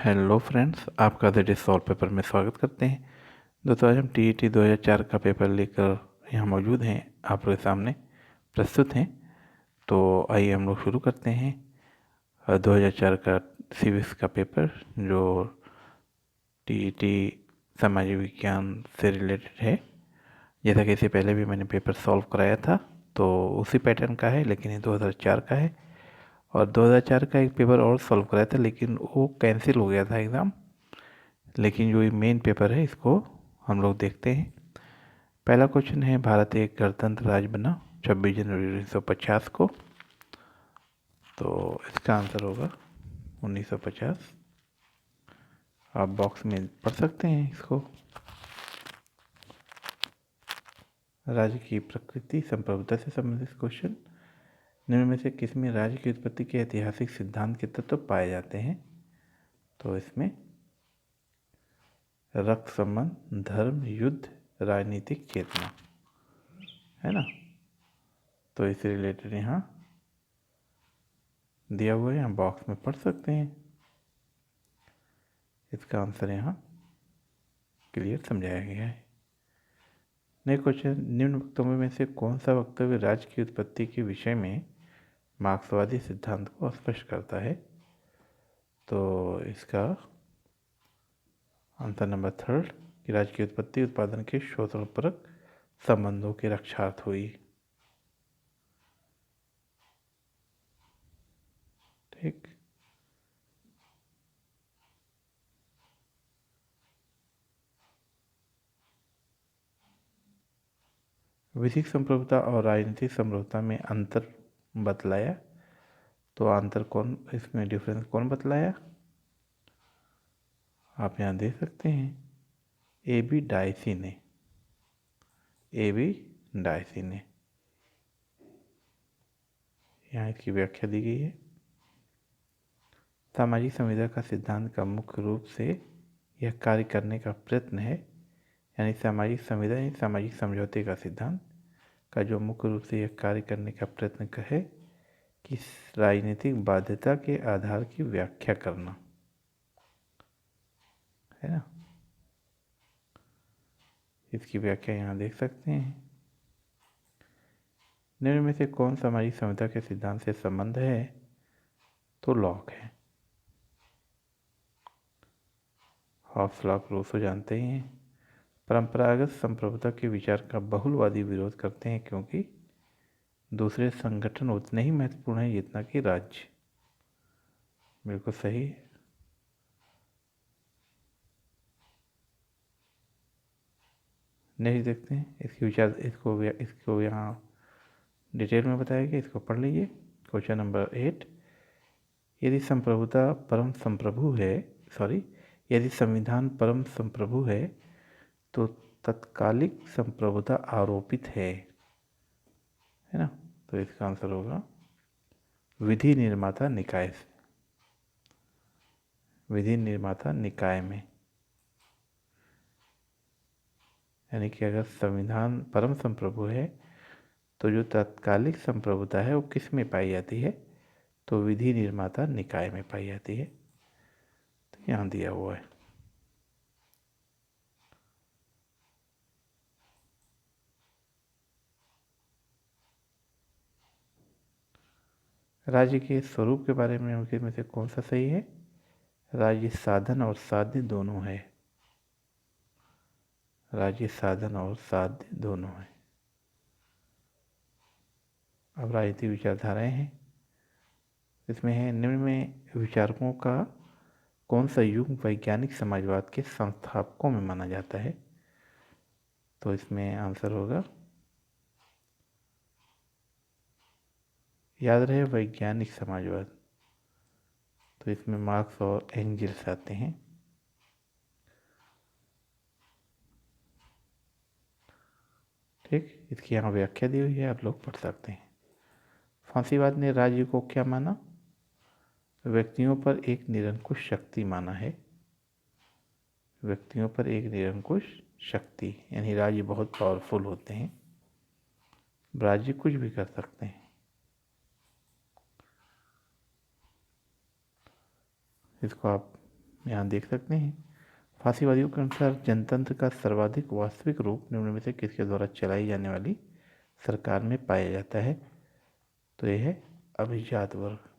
Hello friends, आपका the day solve paper में स्वागत करते हैं। दोस्तों, आज हम TET 2004 का पेपर लेकर यहाँ मौजूद हैं, आपके सामने प्रस्तुत हैं। तो आइए हम लोग शुरू करते हैं 2004 का सिविक्स का पेपर, जो TET सामाजिक विज्ञान से रिलेटेड है। जैसा कि इससे पहले भी मैंने पेपर सॉल्व कराया था, तो उसी पैटर्न का है, लेकिन ये 2004 का है। और 2004 का एक पेपर और सॉल्व कराया था, लेकिन वो कैंसिल हो गया था एग्ज़ाम। लेकिन जो ये मेन पेपर है, इसको हम लोग देखते हैं। पहला क्वेश्चन है, भारत एक गणतंत्र राज्य बना 26 जनवरी 1950 को। तो इसका आंसर होगा 1950। आप बॉक्स में पढ़ सकते हैं इसको। राज्य की प्रकृति संप्रभुता से संबंधित क्वेश्चन। निम्न में से किसमें राज्य की उत्पत्ति के ऐतिहासिक सिद्धांत के तत्व पाए जाते हैं? तो इसमें रक्त संबंध, धर्म, युद्ध, राजनीतिक चेतना, है ना। तो इससे रिलेटेड यहाँ दिया हुआ है, यहाँ बॉक्स में पढ़ सकते हैं। इसका आंसर यहाँ क्लियर समझाया गया है। नेक्स्ट क्वेश्चन, निम्न वक्तव्यों में से कौन सा वक्तव्य राज्य की उत्पत्ति के विषय में मार्क्सवादी सिद्धांत को स्पष्ट करता है? तो इसका आंसर नंबर 3 कि राज्य की उत्पत्ति उत्पादन के शोषणपरक संबंधों की रक्षार्थ हुई। ठीक। विधिक संप्रभुता और राजनीतिक संप्रभुता में अंतर बतलाया। तो अंतर कौन, इसमें डिफरेंस कौन बतलाया? आप यहाँ देख सकते हैं, AB डायसी ने। AB डायसी ने यहाँ इसकी व्याख्या दी गई है। सामाजिक संविदा का सिद्धांत का मुख्य रूप से यह कार्य करने का प्रयत्न है, यानी सामाजिक संविदा यानी सामाजिक समझौते का सिद्धांत का जो मुख्य रूप से यह कार्य करने का प्रयत्न है कि राजनीतिक बाध्यता के आधार की व्याख्या करना, है ना। इसकी व्याख्या यहाँ देख सकते हैं। निम्न में से कौन सामाजिक संविदा के सिद्धांत से संबंध है? तो लॉक है। हॉब्स लॉक रूसो जानते ही हैं। परंपरागत संप्रभुता के विचार का बहुलवादी विरोध करते हैं, क्योंकि दूसरे संगठन उतने ही महत्वपूर्ण हैं जितना कि राज्य। बिल्कुल सही है। नहीं देखते हैं इसके विचार, इसको यहाँ डिटेल में बताया गया, इसको पढ़ लीजिए। क्वेश्चन नंबर 8, यदि संप्रभुता परम संप्रभु है, यदि संविधान परम संप्रभु है तो तत्कालिक संप्रभुता आरोपित है ना। तो इसका आंसर होगा विधि निर्माता निकाय से, विधि निर्माता निकाय में। यानी कि अगर संविधान परम संप्रभु है तो जो तत्कालिक संप्रभुता है वो किस में पाई जाती है? तो विधि निर्माता निकाय में पाई जाती है। तो यहाँ दिया हुआ है। राज्य के स्वरूप के बारे में उनके में से कौन सा सही है? राज्य साधन और साध्य दोनों है। राज्य साधन और साध्य दोनों है। अब राजनीतिक विचारधाराएं हैं। इसमें है, निम्न में विचारकों का कौन सा युग वैज्ञानिक समाजवाद के संस्थापकों में माना जाता है? तो इसमें आंसर होगा, याद रहे, वैज्ञानिक समाजवाद। तो इसमें मार्क्स और एंजल्स आते हैं। ठीक, इसकी यहाँ व्याख्या दी हुई है, आप लोग पढ़ सकते हैं। फांसीवाद ने राज्य को क्या माना? व्यक्तियों पर एक निरंकुश शक्ति माना है। व्यक्तियों पर एक निरंकुश शक्ति, यानी राज्य बहुत पावरफुल होते हैं, राज्य कुछ भी कर सकते हैं। इसको आप यहाँ देख सकते हैं फांसीवादियों के अनुसार जनतंत्र का सर्वाधिक वास्तविक रूप निम्न में से किसके द्वारा चलाई जाने वाली सरकार में पाया जाता है? तो यह है अभिजात वर्ग।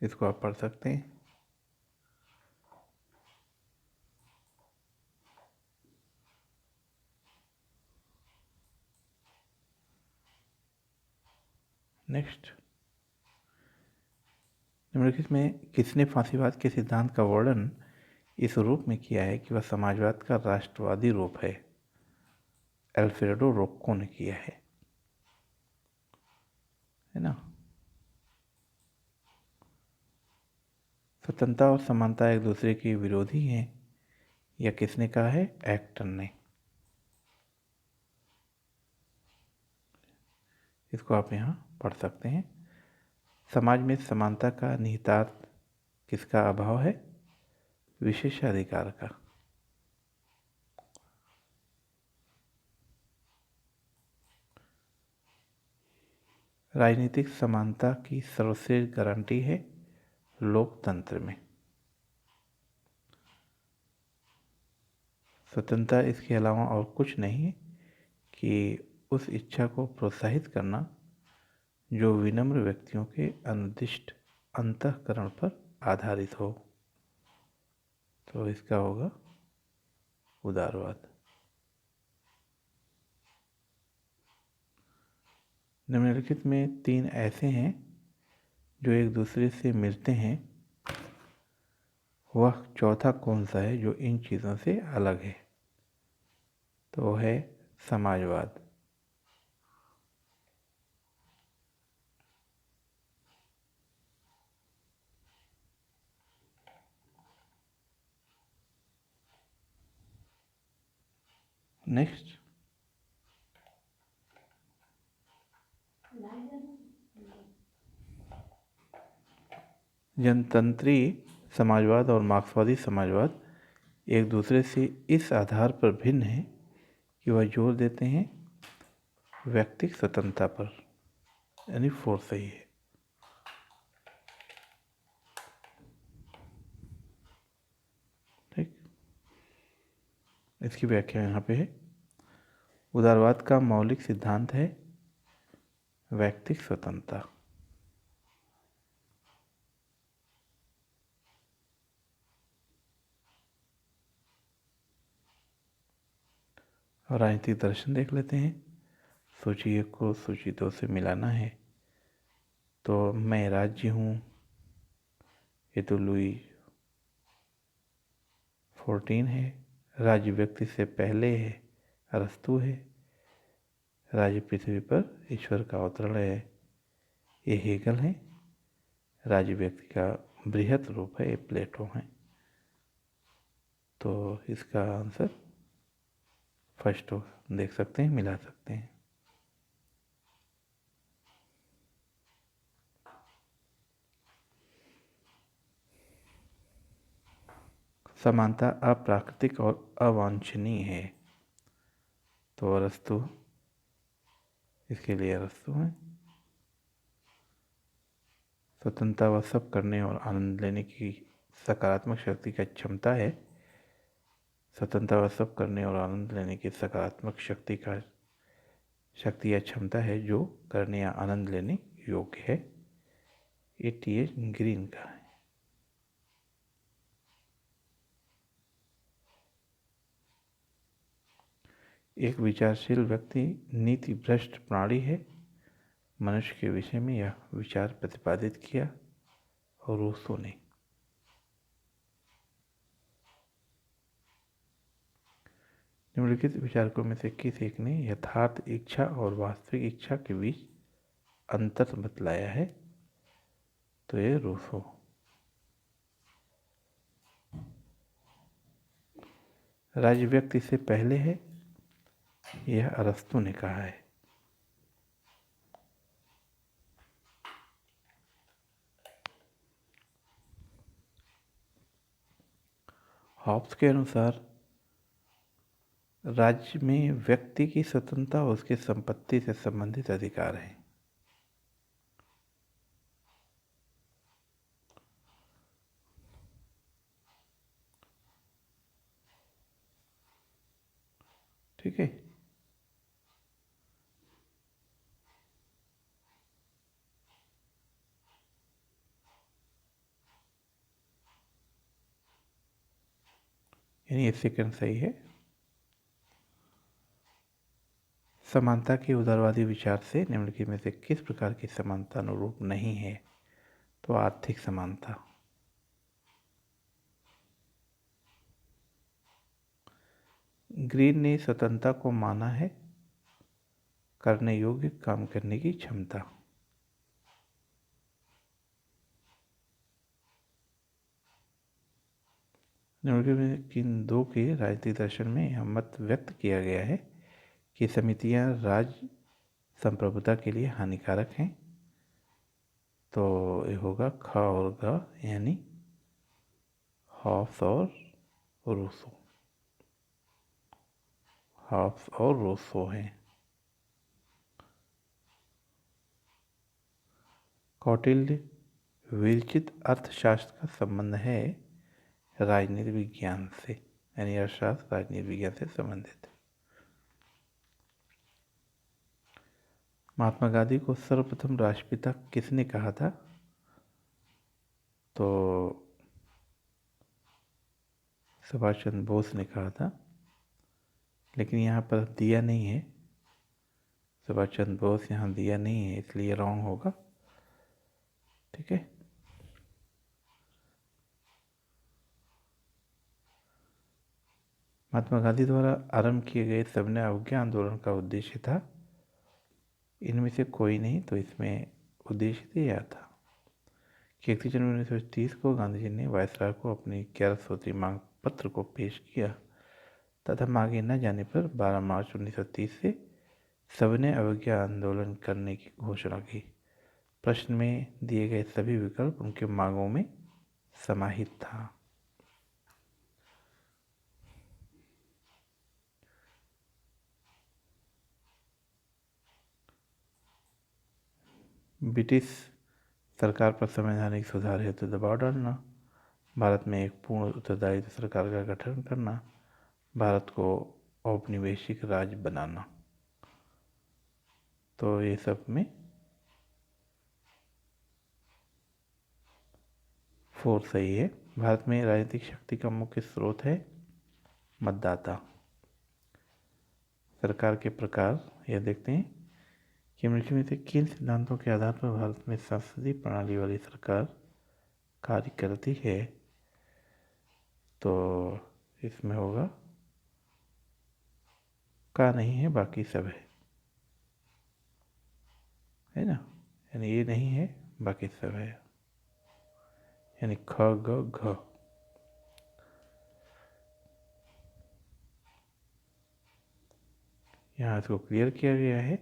इसको आप पढ़ सकते हैं। नेक्स्ट, निम्नलिखित में किसने फांसीवाद के सिद्धांत का वर्णन इस रूप में किया है कि वह समाजवाद का राष्ट्रवादी रूप है? अल्फ्रेडो रोक्को ने किया है ना। स्वतंत्रता और समानता एक दूसरे के विरोधी हैं, यह किसने कहा है? एक्टन ने। इसको आप यहाँ पढ़ सकते हैं। समाज में समानता का निहितार्थ किसका अभाव है? विशेषाधिकार का। राजनीतिक समानता की सर्वश्रेष्ठ गारंटी है लोकतंत्र में। स्वतंत्रता इसके अलावा और कुछ नहीं है कि उस इच्छा को प्रोत्साहित करना जो विनम्र व्यक्तियों के अनिर्दिष्ट अंतःकरण पर आधारित हो। तो इसका होगा उदारवाद। निम्नलिखित में तीन ऐसे हैं जो एक दूसरे से मिलते हैं, वह चौथा कौन सा है जो इन चीज़ों से अलग है? तो है समाजवाद। नेक्स्ट, जनतंत्री समाजवाद और मार्क्सवादी समाजवाद एक दूसरे से इस आधार पर भिन्न है कि वह जोर देते हैं व्यक्तिगत स्वतंत्रता पर, यानी फोर्स सही है। ठीक, इसकी व्याख्या यहाँ पे है। उदारवाद का मौलिक सिद्धांत है व्यक्तिगत स्वतंत्रता। और राजनीतिक दर्शन देख लेते हैं। सूची 1 को सूची 2 से मिलाना है। तो मैं राज्य हूँ, ये तो लुई 14 है। राज्य व्यक्ति से पहले है, अरस्तु है। राज्य पृथ्वी पर ईश्वर का अवतरण है, ये हेगल है। राज्य व्यक्ति का बृहत रूप है, ये प्लेटो है। तो इसका आंसर फर्स्ट होगा। देख सकते हैं, मिला सकते हैं। समानता अप्राकृतिक और अवांछनीय है, तो अरस्तु, इसके लिए अरस्तु है। स्वतंत्रता वह सब करने और आनंद लेने की सकारात्मक शक्ति का क्षमता है। स्वतंत्रता वह सब करने और आनंद लेने की सकारात्मक शक्ति या क्षमता है जो करने या आनंद लेने योग्य है। ये टी.एच. ग्रीन का है। एक विचारशील व्यक्ति नीति भ्रष्ट प्राणी है। मनुष्य के विषय में यह विचार प्रतिपादित किया और रूसो ने। निम्नलिखित विचारकों में से किस एक ने यथार्थ इच्छा और वास्तविक इच्छा के बीच अंतर बतलाया है? तो ये रूसो। राज्य व्यक्ति से पहले है, यह अरस्तु ने कहा है। हॉब्स के अनुसार राज्य में व्यक्ति की स्वतंत्रता उसके संपत्ति से संबंधित अधिकार है। ठीक है। यानी ये सेकंड सही है। समानता के उदारवादी विचार से निम्नलिखित में से किस प्रकार की समानता अनुरूप नहीं है? तो आर्थिक समानता। ग्रीन ने स्वतंत्रता को माना है करने योग्य काम करने की क्षमता। निम्नलिखित में किन दो के राजनीतिक दर्शन में यह मत व्यक्त किया गया है कि समितियां राज्य संप्रभुता के लिए हानिकारक हैं? तो ये होगा ख और ग, यानी हॉब्स और रूसो। हॉब्स और रूसो हैं। कौटिल्य विरचित अर्थशास्त्र का संबंध है राजनीति विज्ञान से, यानी अर्थशास्त्र राजनीति विज्ञान से संबंधित है। महात्मा गांधी को सर्वप्रथम राष्ट्रपिता किसने कहा था? तो सुभाष चंद्र बोस ने कहा था, लेकिन यहाँ पर दिया नहीं है। सुभाष चंद्र बोस यहाँ दिया नहीं है, इसलिए रॉन्ग होगा। ठीक है। महात्मा गांधी द्वारा आरंभ किए गए सविनय अवज्ञा आंदोलन का उद्देश्य था, इनमें से कोई नहीं, तो इसमें उद्देश्य दिया था कि 31 जनवरी 1930 को गांधी जी ने वायसराय को अपनी 11 सूत्री मांग पत्र को पेश किया तथा मांगे न जाने पर 12 मार्च 1930 से सविनय अवज्ञा आंदोलन करने की घोषणा की। प्रश्न में दिए गए सभी विकल्प उनके मांगों में समाहित था। ब्रिटिश सरकार पर संवैधानिक सुधार हेतु दबाव डालना, भारत में एक पूर्ण उत्तरदायित्व सरकार का गठन करना, भारत को औपनिवेशिक राज्य बनाना। तो ये सब में 4 सही है। भारत में राजनीतिक शक्ति का मुख्य स्रोत है मतदाता। सरकार के प्रकार यह देखते हैं कि निम्नलिखित में से किन सिद्धांतों के आधार पर भारत में संसदीय प्रणाली वाली सरकार कार्य करती है? तो इसमें होगा का नहीं है, बाकी सब है ना, यानी ये नहीं है, बाकी सब है, यानी ख ग घ। यहाँ इसको क्लियर किया गया है।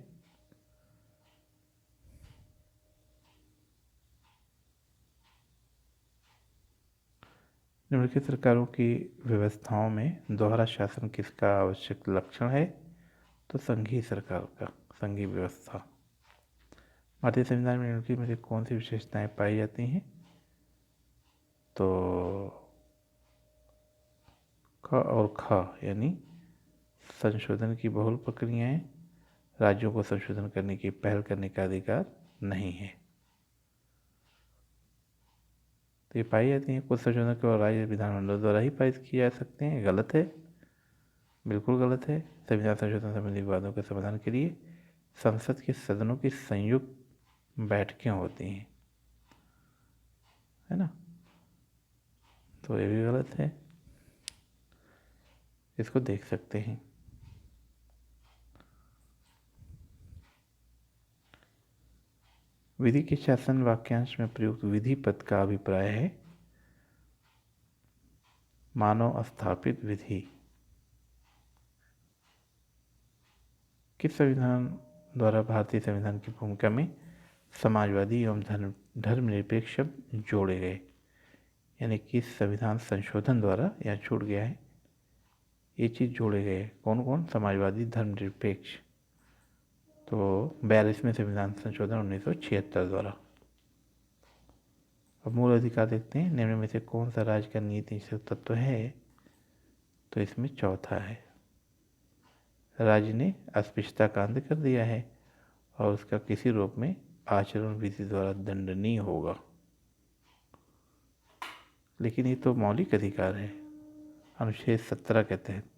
निम्नलिखित सरकारों की व्यवस्थाओं में दोहरा शासन किसका आवश्यक लक्षण है? तो संघीय सरकार का, संघीय व्यवस्था। भारतीय संविधान में निम्नलिखित में से कौन सी विशेषताएं पाई जाती हैं? तो क और ख, यानी संशोधन की बहुल प्रक्रियाएं, राज्यों को संशोधन करने की पहल करने का अधिकार नहीं है। तो ये पाई जाती हैं। कुछ संशोधन केवल राज्य विधानमंडल द्वारा ही पारित किए जा सकते हैं। गलत है, बिल्कुल गलत है। संविधान संशोधन संबंधी विवादों के समाधान के लिए संसद के सदनों की संयुक्त बैठकें होती हैं, है ना, तो ये भी गलत है, इसको देख सकते हैं। विधि के शासन वाक्यांश में प्रयुक्त विधि पद का अभिप्राय है मानव स्थापित विधि। किस संविधान द्वारा भारतीय संविधान की भूमिका में समाजवादी एवं धर्मनिरपेक्ष शब्द जोड़े गए? यानी किस संविधान संशोधन द्वारा यह छूट गया है, ये चीज़ जोड़े गए। कौन कौन? समाजवादी, धर्मनिरपेक्ष। तो 42वें संविधान संशोधन 1976 द्वारा। अब मूल अधिकार देखते हैं। निम्न में से कौन सा राज्य का नीति निषेध तत्व है? तो इसमें चौथा है राज्य ने अस्पृश्यता का अंत कर दिया है और उसका किसी रूप में आचरण विधि द्वारा दंडनीय होगा। लेकिन ये तो मौलिक अधिकार है अनुच्छेद 17 के तहत।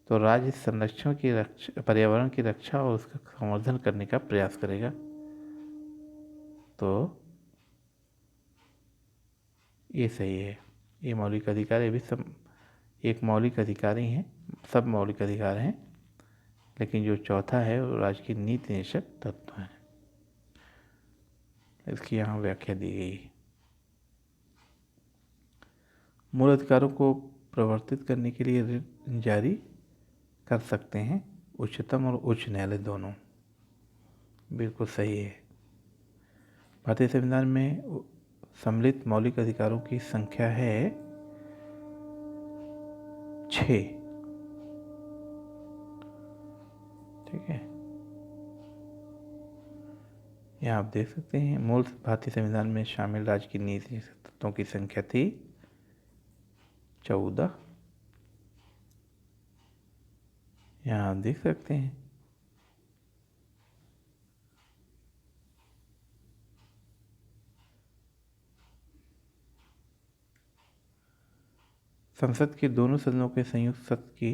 तो राज्य संरक्षण की रक्षा, पर्यावरण की रक्षा और उसका संवर्धन करने का प्रयास करेगा। तो ये सही है, ये मौलिक अधिकार, ये भी सब एक मौलिक अधिकार ही हैं, सब मौलिक अधिकार हैं। लेकिन जो चौथा है वो राज्य की नीति निषेध तत्व है, इसकी यहाँ व्याख्या दी गई है। मूल अधिकारों को प्रवर्तित करने के लिए ऋण जारी कर सकते हैं उच्चतम और उच्च न्यायालय दोनों। बिल्कुल सही है। भारतीय संविधान में सम्मिलित मौलिक अधिकारों की संख्या है 6। ठीक है, यहाँ आप देख सकते हैं मूल भारतीय संविधान में शामिल राज्य की नीति तत्वों की संख्या थी 14। यहाँ आप देख सकते हैं। संसद के दोनों सदनों के संयुक्त सत्र की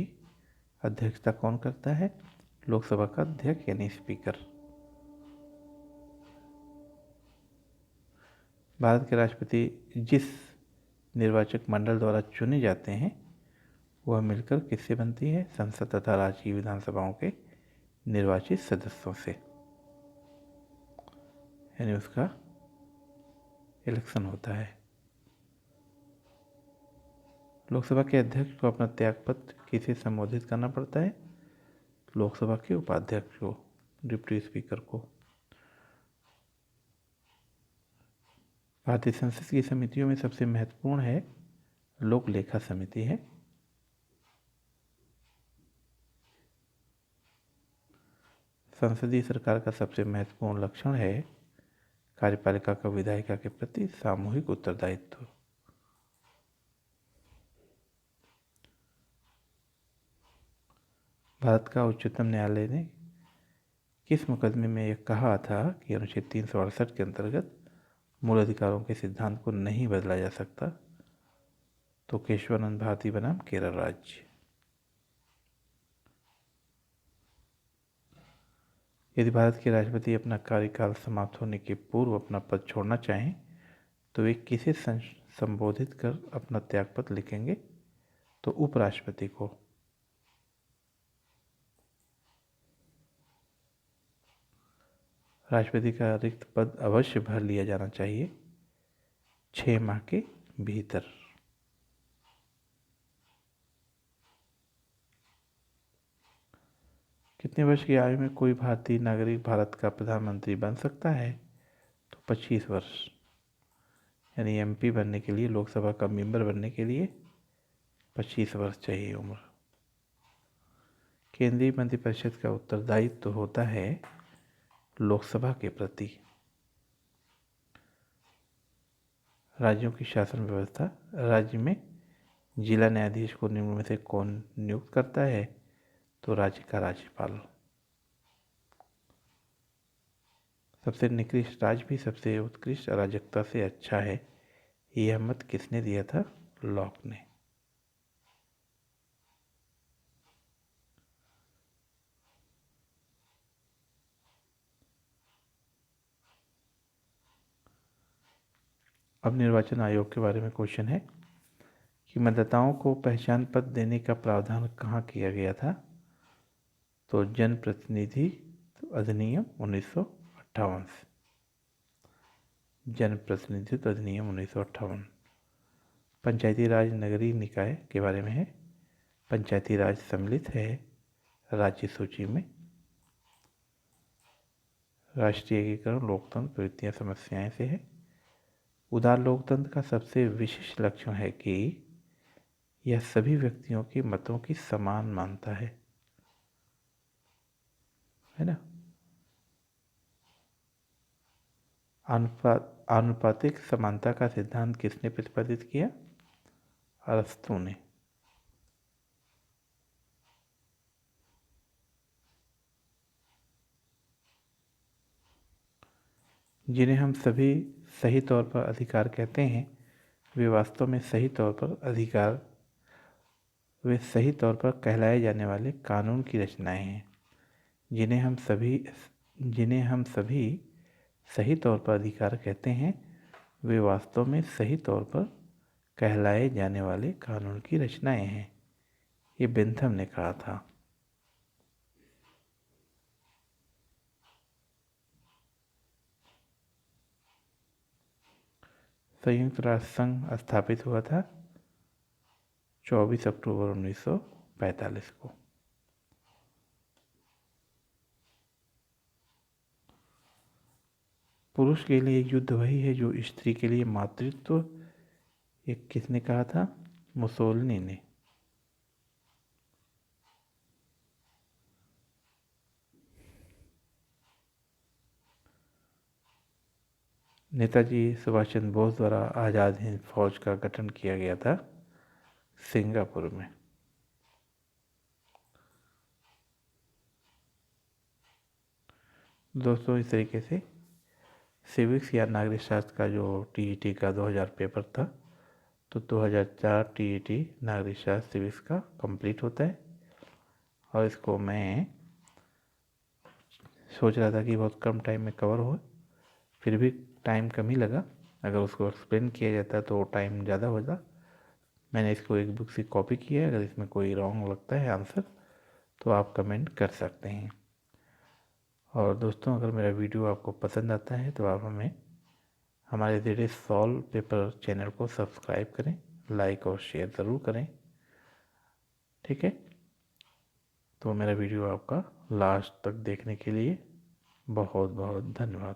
अध्यक्षता कौन करता है? लोकसभा का अध्यक्ष यानी स्पीकर। भारत के राष्ट्रपति जिस निर्वाचक मंडल द्वारा चुने जाते हैं वह मिलकर किससे बनती है? संसद तथा राज्य की विधानसभाओं के निर्वाचित सदस्यों से, यानी उसका इलेक्शन होता है। लोकसभा के अध्यक्ष को अपना त्यागपत्र किसे संबोधित करना पड़ता है? लोकसभा के उपाध्यक्ष को, डिप्टी स्पीकर को। भारतीय संसद की समितियों में सबसे महत्वपूर्ण है लोक लेखा समिति है। संसदीय सरकार का सबसे महत्वपूर्ण लक्षण है कार्यपालिका का विधायिका के प्रति सामूहिक उत्तरदायित्व। भारत का उच्चतम न्यायालय ने किस मुकदमे में यह कहा था कि अनुच्छेद 368 के अंतर्गत मूल अधिकारों के सिद्धांत को नहीं बदला जा सकता? तो केशवानंद भारती बनाम केरल राज्य। यदि भारत के राष्ट्रपति अपना कार्यकाल समाप्त होने के पूर्व अपना पद छोड़ना चाहें तो वे किसे संबोधित कर अपना त्यागपत्र लिखेंगे? तो उपराष्ट्रपति को। राष्ट्रपति का रिक्त पद अवश्य भर लिया जाना चाहिए 6 माह के भीतर। कितने वर्ष की आयु में कोई भारतीय नागरिक भारत का प्रधानमंत्री बन सकता है? तो 25 वर्ष, यानी एमपी बनने के लिए, लोकसभा का मेंबर बनने के लिए 25 वर्ष चाहिए उम्र। केंद्रीय मंत्रिपरिषद का उत्तरदायित्व तो होता है लोकसभा के प्रति। राज्यों की शासन व्यवस्था। राज्य में जिला न्यायाधीश को निम्न में से कौन नियुक्त करता है? तो राज्य का राज्यपाल। सबसे निकृष्ट राज्य भी सबसे उत्कृष्ट अराजकता से अच्छा है, यह मत किसने दिया था? लॉक ने। अब निर्वाचन आयोग के बारे में क्वेश्चन है कि मतदाताओं को पहचान पत्र देने का प्रावधान कहाँ किया गया था? तो जनप्रतिनिधि अधिनियम 1958 से। जनप्रतिनिधित्व अधिनियम 1958। पंचायती राज नगरीय निकाय के बारे में है। पंचायती राज सम्मिलित है राज्य सूची में। राष्ट्रीय एकीकरण लोकतंत्र प्रवृत्तियां समस्याएं से है। उदार लोकतंत्र का सबसे विशिष्ट लक्षण है कि यह सभी व्यक्तियों के मतों की समान मानता है ना। आनुपातिक समानता का सिद्धांत किसने प्रतिपादित किया? अरस्तू ने। जिन्हें हम सभी सही तौर पर अधिकार कहते हैं, वे वास्तव में सही तौर पर कहलाए जाने वाले कानून की रचनाएं हैं। जिन्हें हम सभी सही तौर पर अधिकार कहते हैं, वे वास्तव में सही तौर पर कहलाए जाने वाले कानून की रचनाएं हैं। ये बेंथम ने कहा था। संयुक्त राष्ट्र संघ स्थापित हुआ था 24 अक्टूबर 1945 को। पुरुष के लिए युद्ध वही है जो स्त्री के लिए मातृत्व। ये किसने कहा था? मुसोलिनी ने। नेताजी सुभाष चंद्र बोस द्वारा आज़ाद हिंद फौज का गठन किया गया था सिंगापुर में। दोस्तों, इस तरीके से सिविक्स या नागरिक शास्त्र का जो टीईटी का 2000 पेपर था, तो 2004 टीईटी नागरिक शास्त्र सिविक्स का कंप्लीट होता है। और इसको मैं सोच रहा था कि बहुत कम टाइम में कवर हो, फिर भी टाइम कम ही लगा। अगर उसको एक्सप्लेन किया जाता तो टाइम ज़्यादा होता। मैंने इसको एक बुक से कॉपी किया है। अगर इसमें कोई रॉन्ग लगता है आंसर तो आप कमेंट कर सकते हैं। और दोस्तों, अगर मेरा वीडियो आपको पसंद आता है तो आप हमारे धीरे सॉल्व पेपर चैनल को सब्सक्राइब करें, लाइक और शेयर ज़रूर करें। ठीक है, तो मेरा वीडियो आपका लास्ट तक देखने के लिए बहुत बहुत धन्यवाद।